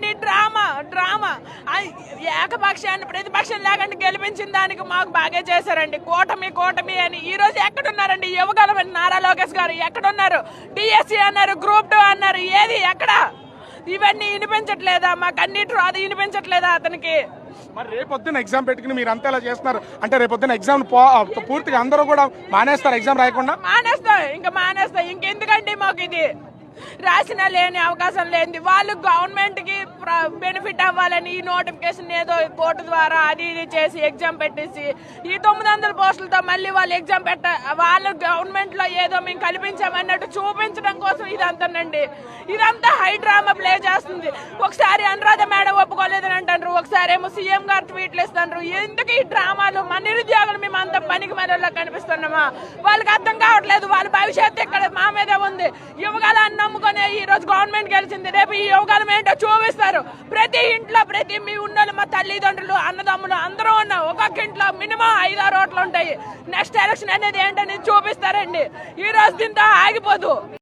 ఏంటండి drama drama ఏకపక్షాన్ని ప్రతిపక్షం లేకుండా గెలిపించిన దానికి మాకు బాగా చేశారండి. కూటమి అని ఈ రోజు ఎక్కడున్నారండి? యువగలమని నారా లోకేష్ గారు ఎక్కడున్నారు? డిఎస్సి అన్నారు, గ్రూప్ 2 అన్నారు, ఏది ఎక్కడ? ఇవన్నీ వినిపించట్లేదా? మాకు అన్నిటి అది వినిపించట్లేదా అతనికి? మరి రేపొద్దున ఎగ్జామ్ పెట్టుకుని మీరు అంతా ఇలా చేస్తున్నారు అంటే రేపొద్దున ఎగ్జామ్ పూర్తిగా అందరూ కూడా మానేస్తారు ఎగ్జామ్ రాయకుండా? మానేస్తా ఇంకెందుకండి మాకు ఇది? రాసిన లేని అవకాశం లేనిది వాళ్ళు గవర్నమెంట్ కి బెనిఫిట్ అవ్వాలని ఈ నోటిఫికేషన్ ఏదో కోర్టు ద్వారా అది ఇది చేసి ఎగ్జామ్ పెట్టేసి ఈ 900 పోస్టులతో మళ్ళీ వాళ్ళు ఎగ్జామ్ వాళ్ళు గవర్నమెంట్ లో ఏదో మేము కల్పించామన్నట్టు చూపించడం కోసం ఇదంతానండి. ఇదంతా హై డ్రామా ప్లే చేస్తుంది. ఒకసారి అనురాధ మేడం ఒప్పుకోలేదని అంటారు, ఒకసారి ఏమో సీఎం గారు ట్వీట్లు ఇస్తారు. ఎందుకు ఈ డ్రామాలు? మన నిరుద్యోగులు మేము అంత పనికి మనలో కనిపిస్తున్నామా? వాళ్ళకి అర్థం కావట్లేదు. వాళ్ళ భవిష్యత్తు ఇక్కడ మా మీదే ఉంది. యువగాలని నమ్ముకునే ఈ రోజు గవర్నమెంట్ గెలిచింది, రేపు ఈ యువకాలం ఏంటో చూపిస్తారు. ప్రతి ఇంట్లో ప్రతి మీ ఉన్నోళ్ళు, మా తల్లిదండ్రులు, అన్నదమ్ములు అందరూ ఉన్నాం. ఒక్కొక్క ఇంట్లో మినిమం 5-6 ఓట్లు ఉంటాయి. నెక్స్ట్ ఎలక్షన్ అనేది ఏంటనేది చూపిస్తారండి. ఈ రోజు దీంతో ఆగిపోదు.